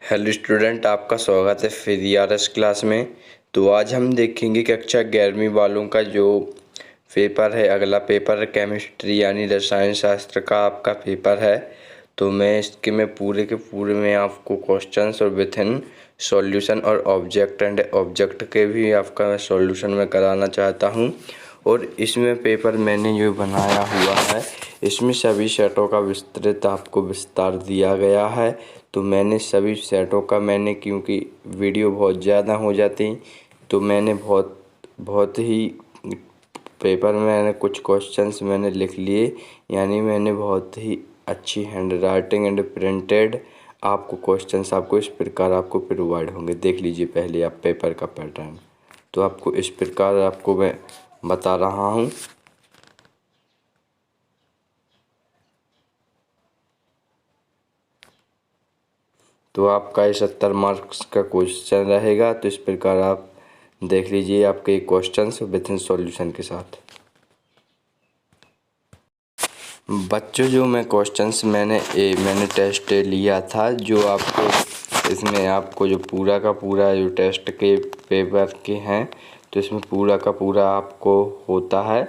Hello student, आपका स्वागत है फिर आरएस क्लास में। तो आज हम देखेंगे कक्षा 11वीं वालों का जो पेपर है, अगला पेपर है केमिस्ट्री यानी रसायन शास्त्र का आपका पेपर है। तो मैं पूरे के पूरे में आपको क्वेश्चंस और विथिन सॉल्यूशन और ऑब्जेक्ट एंड ऑब्जेक्ट के भी आपका सॉल्यूशन में कराना चाहता हूं। और इसमें पेपर मैंने जो बनाया हुआ है, इसमें सभी सेटों का विस्तृत आपको विस्तार दिया गया है। तो मैंने सभी सेटों का क्योंकि वीडियो बहुत ज़्यादा हो जाती, तो मैंने बहुत ही पेपर में मैंने कुछ क्वेश्चंस मैंने लिख लिए, यानी मैंने बहुत ही अच्छी हैंड राइटिंग एंड प्रिंटेड आपको क्वेश्चंस आपको इस प्रकार आपको प्रोवाइड होंगे। देख लीजिए पहले आप पेपर का पैटर्न। तो आपको इस प्रकार आपको मैं बता रहा हूँ। तो आपका ये 70 मार्क्स का क्वेश्चन रहेगा। तो इस प्रकार आप देख लीजिए आपके क्वेश्चंस विथिन सॉल्यूशन के साथ। बच्चों, जो मैं क्वेश्चंस मैंने टेस्ट लिया था, जो आपको इसमें आपको जो पूरा का पूरा जो टेस्ट के पेपर के हैं, तो इसमें पूरा का पूरा आपको होता है।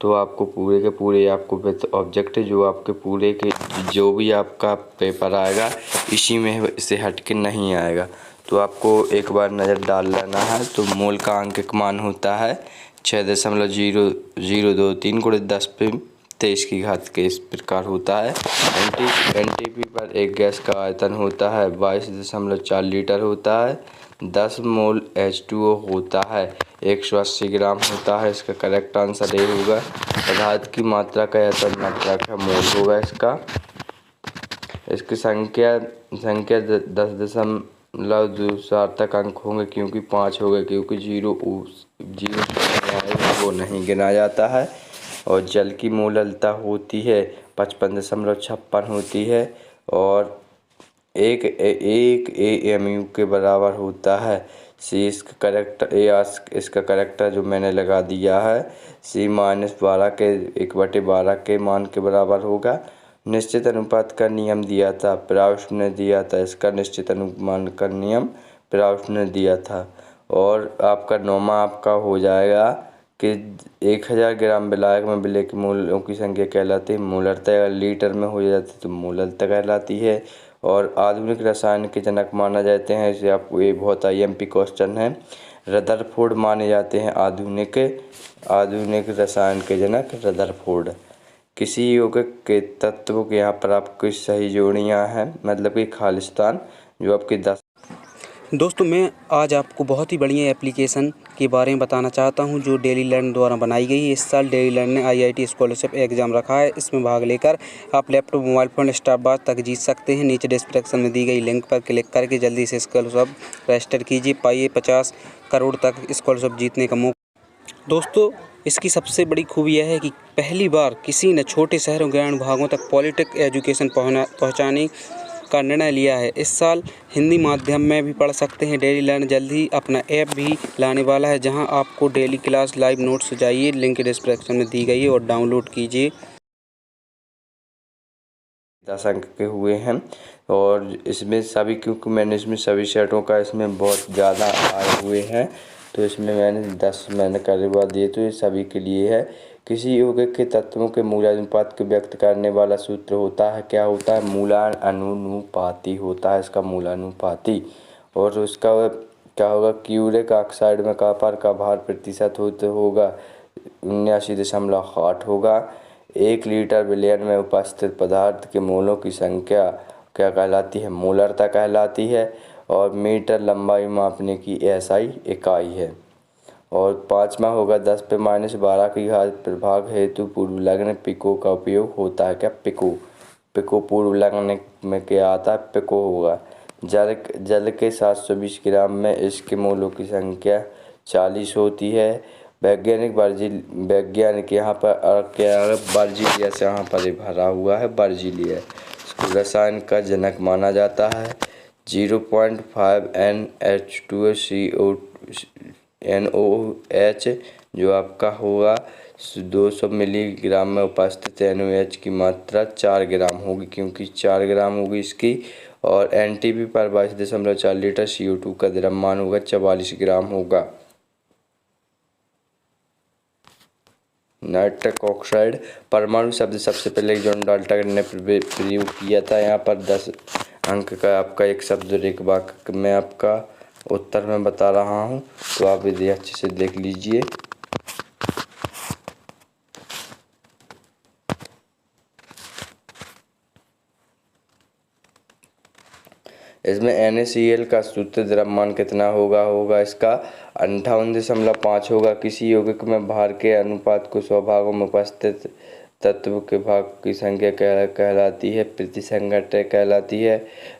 तो आपको पूरे के पूरे आपको विथ ऑब्जेक्ट जो आपके पूरे के जो भी आपका पेपर आएगा, इसी में इससे हट के नहीं आएगा। तो आपको एक बार नज़र डाल लेना है। तो मोल का अंकित मान होता है 6.0023 × 10⁻23 की घात के इस प्रकार होता है। एनटीपी पर एक गैस का आयतन होता है 22.4 लीटर होता है। 10 मोल H2O होता है 180 ग्राम होता है। इसका करेक्ट आंसर ये होगा। पदार्थ की मात्रा का आयतन मात्रा का मोल होगा इसका। इसकी संख्या 10.2 सार्थक अंक होंगे, क्योंकि 5 हो गए, क्योंकि जीरो वो नहीं गिना जाता है। और जल की मोललता होती है 55.56 होती है, और एक AMU के बराबर होता है। सी इसका करेक्टर जो मैंने लगा दिया है, C -12 के 1/12 के मान के बराबर होगा। निश्चित अनुपात का नियम दिया था, प्राउस्ट ने दिया था। इसका निश्चित अनुमान का नियम प्राउस्ट ने दिया था। और आपका नौमा आपका हो जाएगा कि 1000 ग्राम विलायक में विलेय के मोलों की संख्या कहलाती है मोलरता। अगर लीटर में हो जाती तो मोलरता कहलाती है। और आधुनिक रसायन के जनक माना जाते हैं, इसे आपको ये बहुत IMP क्वेश्चन है। रदरफोर्ड माने जाते हैं आधुनिक रसायन के जनक रदरफोर्ड। किसी यौगिक के तत्व के यहाँ पर आपकी सही जोड़ियाँ हैं, मतलब कि खालिस्तान जो आपकी 10। दोस्तों, मैं आज आपको बहुत ही बढ़िया एप्लीकेशन के बारे में बताना चाहता हूं, जो डेली लर्न द्वारा बनाई गई है। इस साल डेली लर्न ने IIT स्कॉलरशिप एग्ज़ाम रखा है। इसमें भाग लेकर आप लैपटॉप, मोबाइल फ़ोन, स्टारबक्स तक जीत सकते हैं। नीचे डिस्क्रिप्शन में दी गई लिंक पर क्लिक करके जल्दी से स्कॉलरशिप रजिस्टर कीजिए। पाइए 50 करोड़ तक स्कॉलरशिप जीतने का मौका। दोस्तों, इसकी सबसे बड़ी खूबी यह है कि पहली बार किसी ने छोटे शहरों, ग्रामीण भागों तक पॉलिटेक एजुकेशन पहुँचाने का निर्णय लिया है। इस साल हिंदी माध्यम में भी पढ़ सकते हैं। डेली लर्न जल्द ही अपना ऐप भी लाने वाला है, जहां आपको डेली क्लास लाइव नोट्स जाइए, लिंक डिस्क्रिप्शन में दी गई है, और डाउनलोड कीजिए। 10 अंक के हुए हैं। और इसमें सभी, क्योंकि मैंने इसमें सभी सेटों का इसमें बहुत ज़्यादा आए हुए हैं, तो इसमें मैंने 10 करवा दिए। तो ये सभी के लिए है। किसी यौगिक के तत्वों के मूलानुपात को व्यक्त करने वाला सूत्र होता है, क्या होता है? मूलानुपाती होता है इसका, मूलानुपाती। और उसका क्या होगा? क्यूरिक ऑक्साइड में कॉपर का भार प्रतिशत होगा 79.8 होगा। 1 लीटर विलयन में उपस्थित पदार्थ के मोलों की संख्या क्या कहलाती है? मोलरता कहलाती है। और मीटर लंबाई मापने की SI इकाई है। और 5वां होगा 10⁻12 की घात प्रभाग हेतु पूर्वलग्न पिको का उपयोग होता है। क्या? पिको पूर्वलग्न में क्या आता है? पिको होगा। जल के 720 ग्राम में इसके मोलों की संख्या 40 होती है। वैज्ञानिक यहाँ पर क्या बर्जीलिया से यहाँ पर भरा हुआ है, बर्जीलिया। इसको रसायन का जनक माना जाता है। 0.5 NaCO NOH जो आपका होगा 200 मिलीग्राम में उपस्थित NOH की मात्रा 4 ग्राम होगी, क्योंकि 4 ग्राम होगी इसकी। और NTP पर 22.4 लीटर CO2 का द्रव्यमान होगा 44 ग्राम होगा। नाइट्रस ऑक्साइड परमाणु शब्द सबसे पहले जॉन डाल्टन ने प्रयोग किया था। यहाँ पर 10 अंक का आपका एक शब्द और एक वाक्य में आपका उत्तर में बता रहा हूँ, तो आप इसे अच्छे से देख लीजिए। इसमें NaCl का शुद्ध द्रव्यमान कितना होगा इसका 58.5 होगा। किसी यौगिक में भार के अनुपात को 100 भागों में उपस्थित तत्व के भाग की संख्या कहलाती है, प्रतिसंघटक कहलाती है।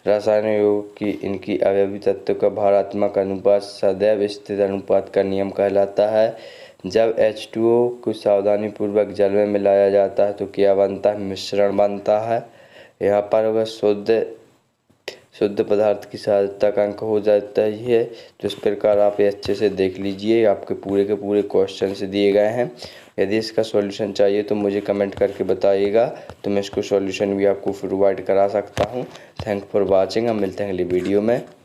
रासायनिक यौगिक की इनकी अवयवी तत्व का भारात्मक अनुपात सदैव स्थिर अनुपात का नियम कहलाता है। जब H2O को सावधानीपूर्वक जल में मिलाया जाता है तो क्या बनता है, मिश्रण बनता है। यहाँ पर होगा शुद्ध पदार्थ की साध्यता का अंक हो जाता है। तो इस प्रकार आप ये अच्छे से देख लीजिए, आपके पूरे के पूरे क्वेश्चन से दिए गए हैं। यदि इसका सॉल्यूशन चाहिए तो मुझे कमेंट करके बताइएगा, तो मैं इसको सॉल्यूशन भी आपको प्रोवाइड करा सकता हूँ। Thank for watching. हम मिलते हैं अगली वीडियो में।